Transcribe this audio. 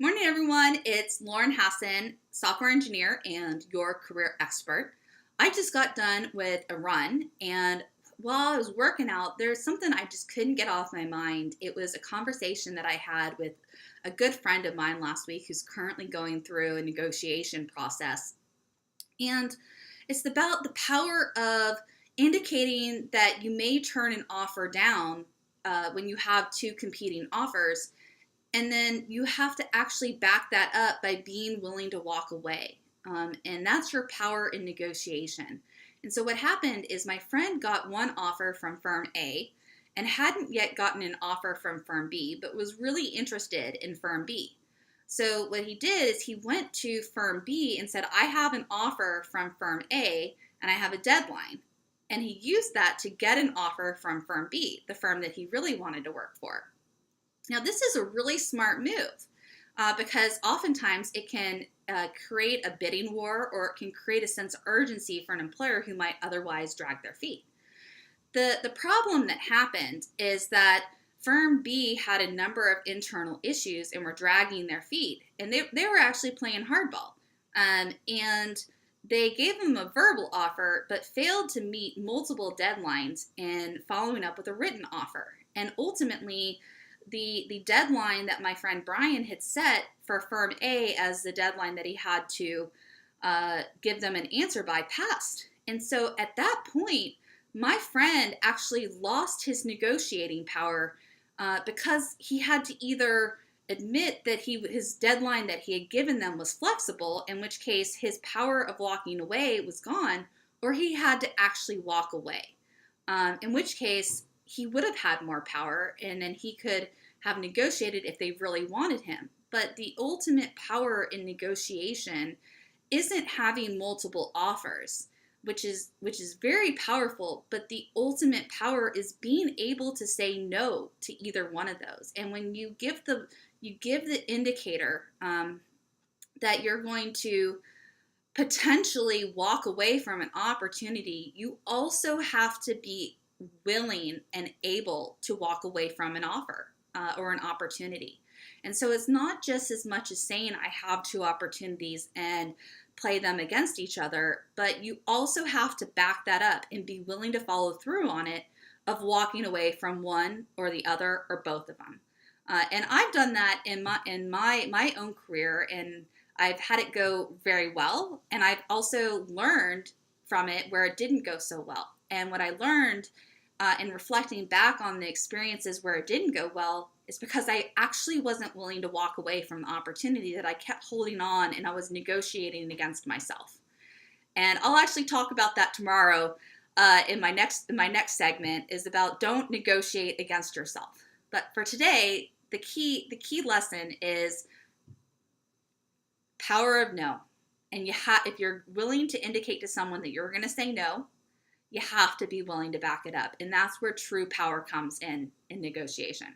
Morning, everyone. It's Lauren Hassan, software engineer and your career expert. I just got done with a run, and while I was working out, there's something I just couldn't get off my mind. It was a conversation that I had with a good friend of mine last week who's currently going through a negotiation process. And it's about the power of indicating that you may turn an offer down when you have two competing offers, and then you have to actually back that up by being willing to walk away. And that's your power in negotiation. And so what happened is my friend got one offer from firm A and hadn't yet gotten an offer from firm B, but was really interested in firm B. So what he did is he went to firm B and said, I have an offer from firm A and I have a deadline. And he used that to get an offer from firm B, the firm that he really wanted to work for. Now, this is a really smart move because oftentimes it can create a bidding war, or it can create a sense of urgency for an employer who might otherwise drag their feet. The problem that happened is that firm B had a number of internal issues and were dragging their feet, and they were actually playing hardball. And they gave him a verbal offer, but failed to meet multiple deadlines in following up with a written offer. And ultimately, the deadline that my friend Brian had set for firm A as the deadline that he had to give them an answer by passed. And so at that point, my friend actually lost his negotiating power because he had to either admit that his deadline that he had given them was flexible, in which case his power of walking away was gone, or he had to actually walk away, in which case he would have had more power, and then he could have negotiated if they really wanted him. But the ultimate power in negotiation isn't having multiple offers, which is very powerful, but the ultimate power is being able to say no to either one of those. And when you give the indicator that you're going to potentially walk away from an opportunity, you also have to be willing and able to walk away from an offer or an opportunity. And so it's not just as much as saying I have two opportunities and play them against each other, but you also have to back that up and be willing to follow through on it, of walking away from one or the other or both of them. And I've done that in my own career, and I've had it go very well, and I've also learned from it where it didn't go so well. And what I learned in reflecting back on the experiences where it didn't go well is because I actually wasn't willing to walk away from the opportunity, that I kept holding on and I was negotiating against myself. And I'll actually talk about that tomorrow in my next segment, is about don't negotiate against yourself. But for today, the key lesson is power of no. And if you're willing to indicate to someone that you're going to say no, you have to be willing to back it up. And that's where true power comes in negotiation.